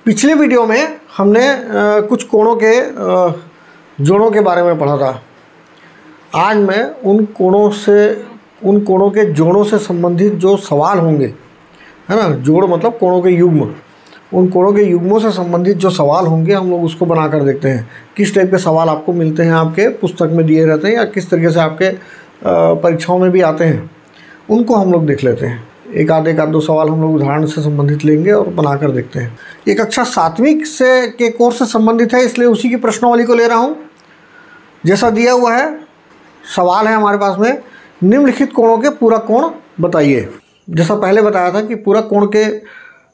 पिछले वीडियो में हमने कुछ कोणों के जोड़ों के बारे में पढ़ा था। आज मैं उन कोणों के जोड़ों से संबंधित जो सवाल होंगे, है ना, जोड़ मतलब कोणों के युग्म, उन कोणों के युग्मों से संबंधित जो सवाल होंगे हम लोग उसको बनाकर देखते हैं। किस टाइप के सवाल आपको मिलते हैं, आपके पुस्तक में दिए रहते हैं या किस तरीके से आपके परीक्षाओं में भी आते हैं, उनको हम लोग देख लेते हैं। एक आध दो सवाल हम लोग उदाहरण से संबंधित लेंगे और बनाकर देखते हैं। ये कक्षा 7वीं से के कोर्स से संबंधित है, इसलिए उसी की प्रश्नावली को ले रहा हूँ। जैसा दिया हुआ है सवाल है हमारे पास में, निम्नलिखित कोणों के पूरक कोण बताइए। जैसा पहले बताया था कि पूरक कोण के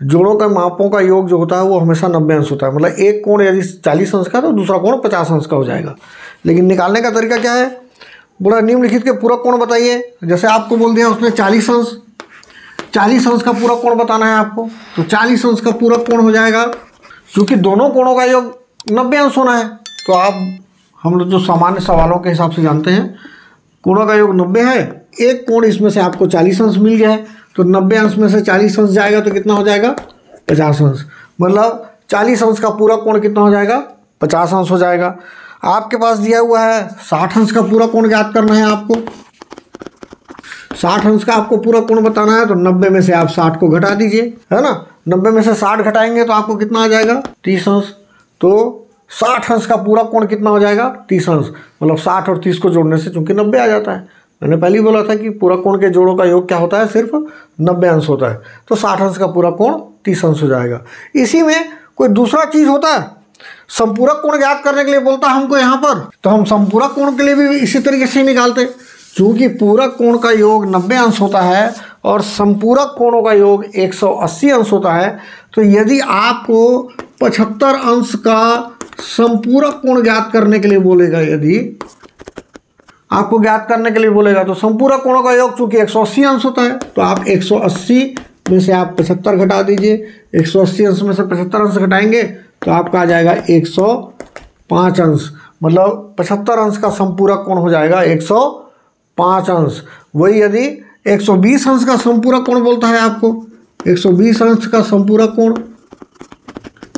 जोड़ों के मापों का योग जो होता है वो हमेशा 90 अंश होता है। मतलब एक कोण यदि 40 अंश का तो दूसरा कोण 50 अंश का हो जाएगा। लेकिन निकालने का तरीका क्या है, बोला निम्नलिखित के पूरक कोण बताइए। जैसे आपको बोल दिया उसने 40 अंश का पूरक कोण बताना है आपको, तो 40 अंश का पूरक कोण हो जाएगा। क्योंकि दोनों कोणों का योग 90 अंश होना है, तो आप हम लोग जो सामान्य सवालों के हिसाब से जानते हैं कोणों का योग 90 है। एक कोण इसमें से आपको 40 अंश मिल गया है, तो 90 अंश में से 40 अंश जाएगा तो कितना हो जाएगा, 50 अंश। मतलब 40 अंश का पूरक कोण कितना हो जाएगा, 50 अंश हो जाएगा। आपके पास दिया हुआ है 60 अंश का पूरक कोण ज्ञात करना है आपको। 60 अंश का आपको पूरक कोण बताना है, तो 90 में से आप 60 को घटा दीजिए, है ना। 90 में से 60 घटाएंगे तो आपको कितना आ जाएगा, 30 अंश। तो 60 अंश का पूरक कोण कितना हो जाएगा, 30 अंश। मतलब 60 और 30 को जोड़ने से चूंकि 90 आ जाता है। मैंने पहले ही बोला था कि पूरक कोण के जोड़ों का योग क्या होता है, सिर्फ 90 अंश होता है। तो 60 अंश का पूरक कोण 30 अंश हो जाएगा। इसी में कोई दूसरा चीज़ होता है, संपूरक कोण ज्ञात करने के लिए बोलता है हमको यहाँ पर, तो हम संपूरक कोण के लिए भी इसी तरीके से निकालते हैं। चूँकि पूरक कोण का योग 90 अंश होता है और संपूरक कोणों का योग 180 अंश होता है, तो यदि आपको 75 अंश का संपूरक कोण ज्ञात करने के लिए बोलेगा, यदि आपको ज्ञात करने के लिए बोलेगा, तो संपूरक कोणों का योग चूंकि 180 अंश होता है, तो आप 180 में से आप 75 घटा दीजिए। 180 अंश में से 75 अंश घटाएंगे तो आपका आ जाएगा 105 अंश। मतलब 75 अंश का संपूरक कोण हो जाएगा 105 अंश। वही यदि 120 अंश का संपूरक कोण बोलता है आपको, 120 अंश का संपूरक कोण,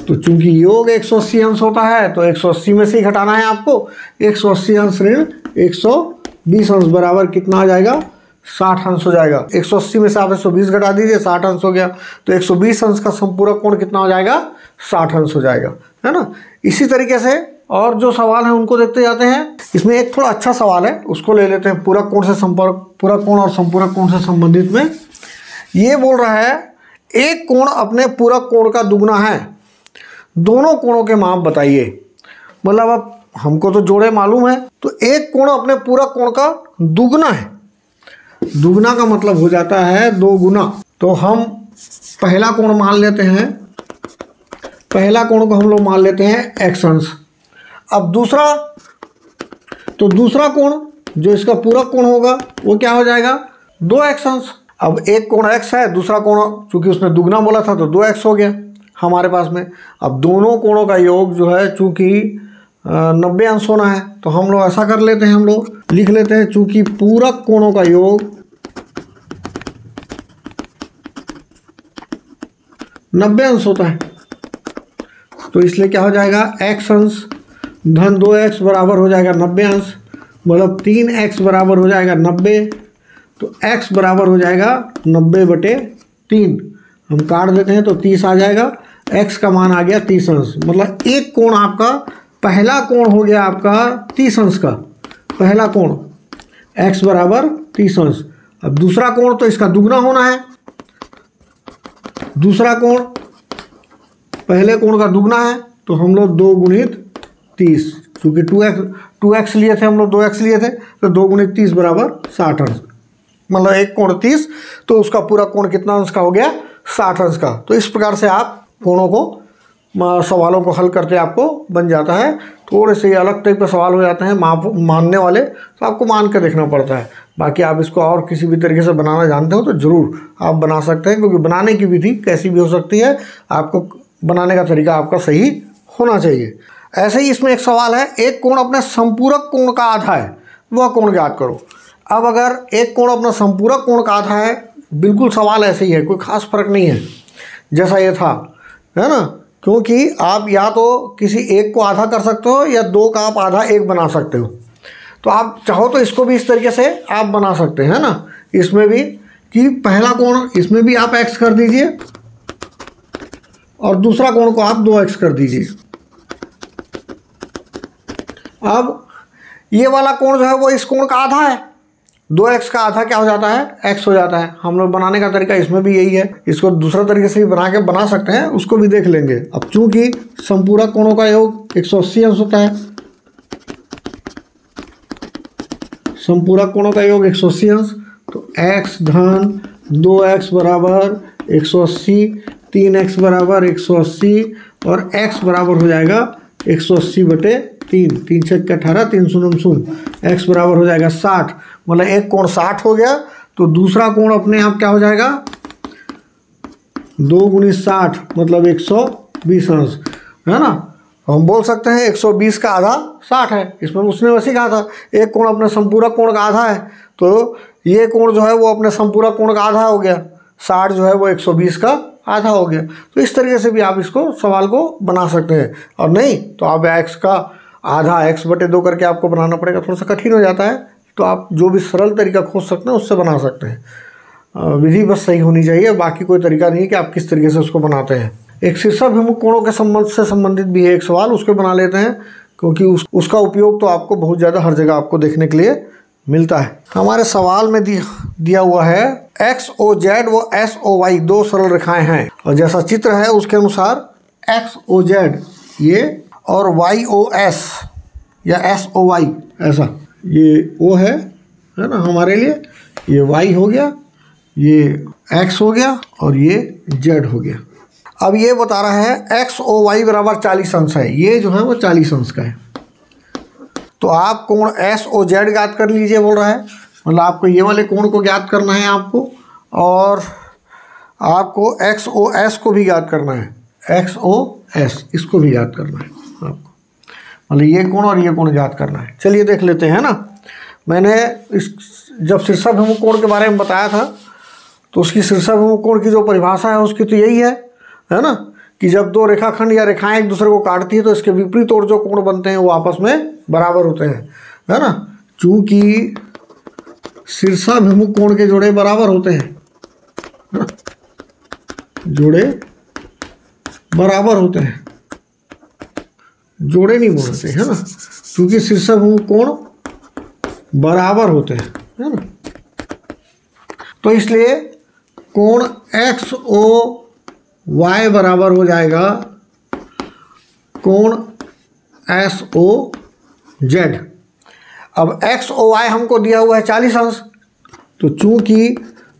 तो चूंकि योग 180 अंश होता है तो 180 में से ही घटाना है आपको। 180 अंश ऋण 120 अंश बराबर कितना आ जाएगा, 60 अंश हो जाएगा। 180 में से आप 120 घटा दीजिए, 60 अंश हो गया। तो 120 अंश का संपूरक कोण कितना हो जाएगा, 60 अंश हो जाएगा, है ना। इसी तरीके से और जो सवाल हैं उनको देखते जाते हैं। इसमें एक थोड़ा अच्छा सवाल है, उसको ले लेते हैं। पूरक कोण और संपूरक कोण से संबंधित में ये बोल रहा है, एक कोण अपने पूरक कोण का दुगना है, दोनों कोणों के माप बताइए। मतलब अब हमको तो जोड़े मालूम है, तो एक कोण अपने पूरक कोण का दुगना है। दुगना का मतलब हो जाता है 2 गुना। तो हम पहला कोण मान लेते हैं, पहला कोण को हम लोग मान लेते हैं x अंश। अब दूसरा कोण जो इसका पूरक कोण होगा वो क्या हो जाएगा, 2x अंश। अब एक कोण x है, दूसरा कोण चूंकि उसने दुगना बोला था तो 2x हो गया हमारे पास में। अब दोनों कोणों का योग जो है चूंकि 90 अंश होना है, तो हम लोग ऐसा कर लेते हैं, हम लोग लिख लेते हैं, चूंकि पूरक कोणों का योग 90 अंश होता है, तो इसलिए क्या हो जाएगा, x अंश धन 2x बराबर हो जाएगा 90 अंश। मतलब 3x बराबर हो जाएगा 90, तो x बराबर हो जाएगा 90/3। हम काट देते हैं तो 30 आ जाएगा। x का मान आ गया 30 अंश। मतलब एक कोण आपका, पहला कोण हो गया आपका 30 अंश का, पहला कोण x बराबर 30 अंश। अब दूसरा कोण तो इसका दुगना होना है, दूसरा कोण पहले कोण का दुगना है, तो हम लोग 2 गुणित 30, क्योंकि 2x लिए थे हम लोग, 2x लिए थे, तो 2 गुणित 30 बराबर 60 अंश। मतलब एक कोण 30, तो उसका पूरा कोण कितना अंश का हो गया, 60 अंश का। तो इस प्रकार से आप कोणों को, सवालों को हल करते आपको बन जाता है। थोड़े से अलग टाइप के सवाल हो जाते हैं मानने वाले, तो आपको मान के देखना पड़ता है। बाकी आप इसको और किसी भी तरीके से बनाना जानते हो तो ज़रूर आप बना सकते हैं, क्योंकि बनाने की विधि कैसी भी हो सकती है, आपको बनाने का तरीका आपका सही होना चाहिए। ऐसे ही इसमें एक सवाल है, एक कोण अपने संपूरक कोण का आधा है, वह कोण ज्ञात करो। अब अगर एक कोण अपना संपूरक कोण का आधा है, बिल्कुल सवाल ऐसे ही है, कोई खास फर्क नहीं है, जैसा ये था, है ना, क्योंकि आप या तो किसी एक को आधा कर सकते हो या दो का आप आधा एक बना सकते हो। तो आप चाहो तो इसको भी इस तरीके से आप बना सकते हैं ना, इसमें भी कि पहला कोण इसमें भी आप x कर दीजिए और दूसरा कोण को आप 2x कर दीजिए। अब ये वाला कोण जो है वो इस कोण का आधा है, 2x का आधा क्या हो जाता है, x हो जाता है। हम लोग बनाने का तरीका इसमें भी यही है, इसको दूसरा तरीके से भी बना सकते हैं, उसको भी देख लेंगे। अब चूंकि संपूरक कोणों का योग 180 अंश होता है, संपूरक कोणों का योग 180 अंश, तो x धन 2x बराबर 180, 3x बराबर 180 और x बराबर हो जाएगा 180 बटे 3, 3 6 18, 3 शून्य शून्य, x बराबर हो जाएगा 60। मतलब एक कोण 60 हो गया, तो दूसरा कोण अपने आप क्या हो जाएगा, 2 × 60 मतलब 120 अंश, है ना। हम बोल सकते हैं 120 का आधा 60 है, इसमें उसने वैसे कहा था एक कोण अपने संपूरक कोण का आधा है, तो ये कोण जो है वो अपने संपूरक कोण का आधा हो गया, 60 जो है वो 120 का आधा हो गया। तो इस तरीके से भी आप इसको सवाल को बना सकते हैं। और नहीं तो आप x का आधा x बटे 2 करके आपको बनाना पड़ेगा, थोड़ा सा कठिन हो जाता है, तो आप जो भी सरल तरीका खोज सकते हैं उससे बना सकते हैं। विधि बस सही होनी चाहिए, बाकी कोई तरीका नहीं है कि आप किस तरीके से उसको बनाते हैं। एक शीर्षाभिमुख कोणों के संबंध से संबंधित भी है एक सवाल, उसको बना लेते हैं, क्योंकि उसका उपयोग तो आपको बहुत ज़्यादा हर जगह आपको देखने के लिए मिलता है। हमारे सवाल में दिया हुआ है XOZ व SOY दो सरल रेखाएं हैं, और जैसा चित्र है उसके अनुसार XOZ ये और YOS या SOY ऐसा, ये O है ना हमारे लिए, ये Y हो गया, ये X हो गया और ये Z हो गया। अब ये बता रहा है XOY बराबर 40 अंश है, ये जो है वो 40 अंश का है। तो आप कोण SOZ ज्ञात कर लीजिए बोल रहा है, मतलब आपको ये वाले कोण को ज्ञात करना है आपको, और आपको XOS को भी ज्ञात करना है, XOS इसको भी ज्ञात करना है आपको, मतलब ये कोण और ये कोण ज्ञात करना है। चलिए देख लेते हैं ना। मैंने जब शीर्षाभिमुख कोण के बारे में बताया था तो उसकी शीर्षाभिमुख कोण की जो परिभाषा है उसकी तो यही है ना, कि जब दो रेखाखंड या रेखाएं एक दूसरे को काटती है तो इसके विपरीत ओर जो कोण बनते हैं वो आपस में बराबर होते हैं, है ना। चूंकि शीर्षाभिमुख कोण के जोड़े बराबर होते हैं, जोड़े बराबर होते हैं, जोड़े नहीं बोलते है ना, क्योंकि शीर्षाभिमुख कोण बराबर होते हैं, है ना। तो इसलिए कोण XOY बराबर हो जाएगा कोण SOZ। अब XOY हमको दिया हुआ है 40 अंश, तो चूंकि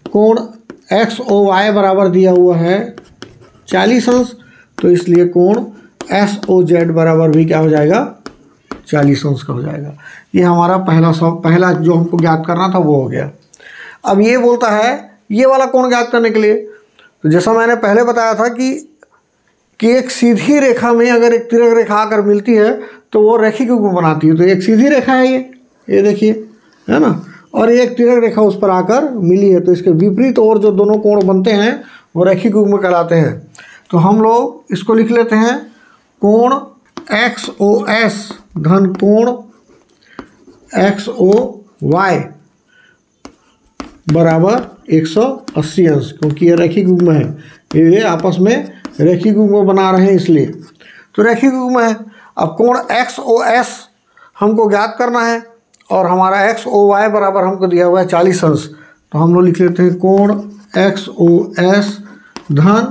कोण XOY बराबर दिया हुआ है 40 अंश, तो इसलिए कोण SOZ बराबर भी क्या हो जाएगा, 40 अंश का हो जाएगा। ये हमारा पहला जो हमको ज्ञात करना था वो हो गया। अब ये बोलता है ये वाला कोण ज्ञात करने के लिए, तो जैसा मैंने पहले बताया था कि एक सीधी रेखा में अगर एक तिर्यक रेखा आकर मिलती है तो वो रैखिक युग्म बनाती है। तो एक सीधी रेखा है ये देखिए, है ना, और एक तिर्यक रेखा उस पर आकर मिली है, तो इसके विपरीत और जो दोनों कोण बनते हैं वो रैखिक युग्म कहलाते हैं। तो हम लोग इसको लिख लेते हैं कोण XOS धन कोण XOY बराबर 180 अंश, क्योंकि ये रैखिक युग्म है, ये आपस में रैखिक युग्म बना रहे हैं इसलिए, तो रैखिक युग्म है। अब कोण XOS हमको ज्ञात करना है और हमारा XOY बराबर हमको दिया हुआ है 40 अंश, तो हम लोग लिख लेते हैं कोण XOS धन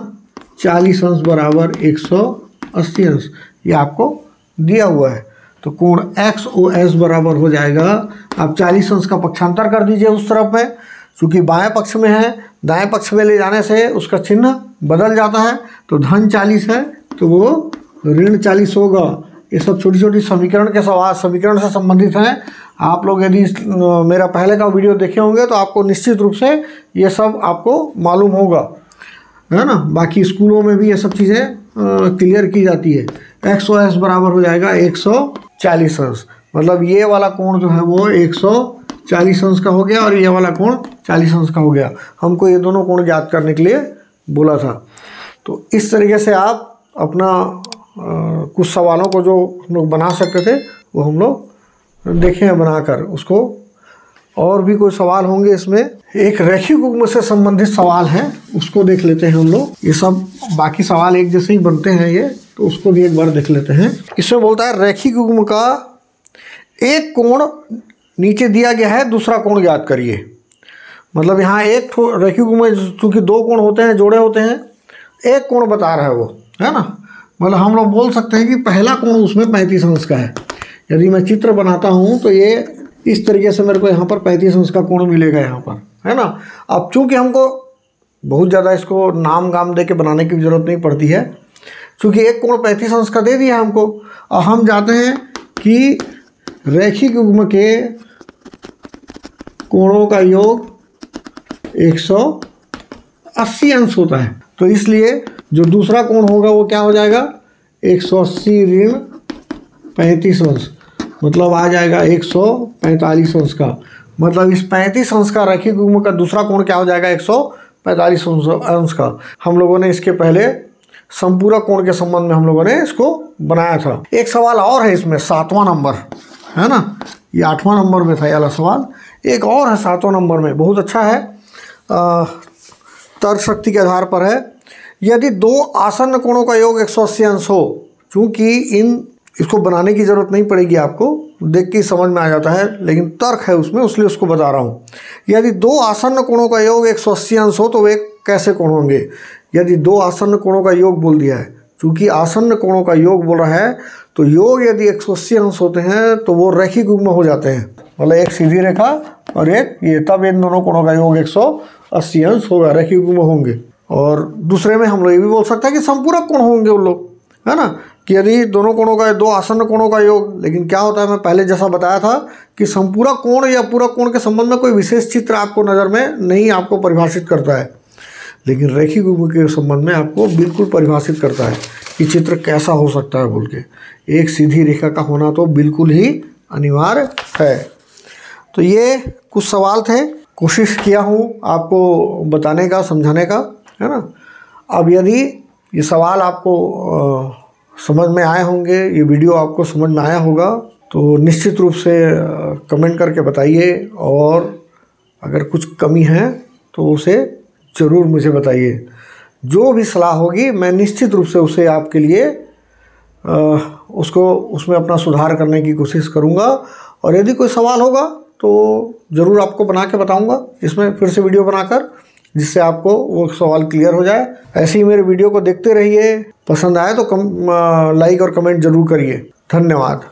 40 अंश बराबर 180 अंश, ये आपको दिया हुआ है। तो कोण XOS बराबर हो जाएगा, आप 40 अंश का पक्षांतर कर दीजिए उस तरफ में, चूँकि बाएं पक्ष में है, दाएं पक्ष में ले जाने से उसका चिन्ह बदल जाता है, तो धन 40 है तो वो ऋण 40 होगा। ये सब छोटी छोटी समीकरण से संबंधित हैं। आप लोग यदि मेरा पहले का वीडियो देखे होंगे तो आपको निश्चित रूप से ये सब आपको मालूम होगा, है ना। बाकी स्कूलों में भी ये सब चीज़ें क्लियर की जाती है। XOS बराबर हो जाएगा 140 अंश, मतलब ये वाला कोण जो है वो 140 अंश का हो गया और ये वाला कोण 40 अंश का हो गया। हमको ये दोनों कोण ज्ञात करने के लिए बोला था। तो इस तरीके से आप अपना कुछ सवालों को जो हम लोग बना सकते थे वो हम लोग देखे हैं बनाकर उसको। और भी कोई सवाल होंगे इसमें, एक रैखिक युग्म से संबंधित सवाल है उसको देख लेते हैं हम लोग। ये सब बाकी सवाल एक जैसे ही बनते हैं ये, तो उसको भी एक बार देख लेते हैं। इसमें बोलता है रैखिक युग्म का एक कोण नीचे दिया गया है, दूसरा कोण ज्ञात करिए। मतलब यहाँ एक रैखिक युग्म में चूँकि दो कोण होते हैं, जोड़े होते हैं, एक कोण बता रहा है वो, है ना। मतलब हम लोग बोल सकते हैं कि पहला कोण उसमें 35 अंश का है। यदि मैं चित्र बनाता हूँ तो ये इस तरीके से मेरे को यहाँ पर 35 अंश का कोण मिलेगा यहाँ पर, है ना। अब चूँकि हमको बहुत ज़्यादा इसको नाम गाम दे के बनाने की ज़रूरत नहीं पड़ती है, चूँकि एक कोण 35 अंश का दे दिया हमको। और हम जाते हैं कि रैखिक युग्म के कोणों का योग 180 अंश होता है, तो इसलिए जो दूसरा कोण होगा वो क्या हो जाएगा, 180 ऋण 35 अंश, मतलब आ जाएगा 145 अंश का। मतलब इस 35 अंश का रैखिक युग्म का दूसरा कोण क्या हो जाएगा, 145 अंश का। हम लोगों ने इसके पहले संपूरक कोण के संबंध में हम लोगों ने इसको बनाया था। एक सवाल और है इसमें, 7वां नंबर, है ना। ये 8वां नंबर में था ये वाला सवाल, एक और है 7वां नंबर में, बहुत अच्छा है, तर्क शक्ति के आधार पर है। यदि दो आसन्न कोणों का योग 180 अंश हो, चूँकि इसको बनाने की ज़रूरत नहीं पड़ेगी, आपको देख के समझ में आ जाता है, लेकिन तर्क है उसमें, इसलिए उसको बता रहा हूँ। यदि दो आसन्न कोणों का योग 180 अंश हो तो वे कैसे कोण होंगे। यदि दो आसन्न कोणों का योग बोल दिया है, चूँकि आसन्न कोणों का योग बोल रहा है, तो योग यदि 180 अंश होते हैं तो वो रैखिक युग्म हो जाते हैं। मतलब एक सीधी रेखा और एक ये, तब इन दोनों कोणों का योग 180 अंश होगा, रैखिक युग्म होंगे। और दूसरे में हम लोग ये भी बोल सकते हैं कि संपूरक कोण होंगे उन लोग, है ना, कि यदि दोनों कोणों का, दो आसन्न कोणों का योग। लेकिन क्या होता है, मैं पहले जैसा बताया था कि संपूरक कोण या पूरक कोण के संबंध में कोई विशेष चित्र आपको नज़र में नहीं आपको परिभाषित करता है, लेकिन रैखिक युग्म के संबंध में आपको बिल्कुल परिभाषित करता है कि चित्र कैसा हो सकता है बोल के। एक सीधी रेखा का होना तो बिल्कुल ही अनिवार्य है। तो ये कुछ सवाल थे, कोशिश किया हूँ आपको बताने का, समझाने का, है ना। अब यदि ये सवाल आपको समझ में आए होंगे, ये वीडियो आपको समझ में आया होगा, तो निश्चित रूप से कमेंट करके बताइए, और अगर कुछ कमी है तो उसे ज़रूर मुझे बताइए। जो भी सलाह होगी मैं निश्चित रूप से उसे आपके लिए उसमें अपना सुधार करने की कोशिश करूँगा। और यदि कोई सवाल होगा तो ज़रूर आपको बना के बताऊँगा इसमें फिर से वीडियो बनाकर, जिससे आपको वो सवाल क्लियर हो जाए। ऐसे ही मेरे वीडियो को देखते रहिए, पसंद आए तो लाइक और कमेंट ज़रूर करिए। धन्यवाद।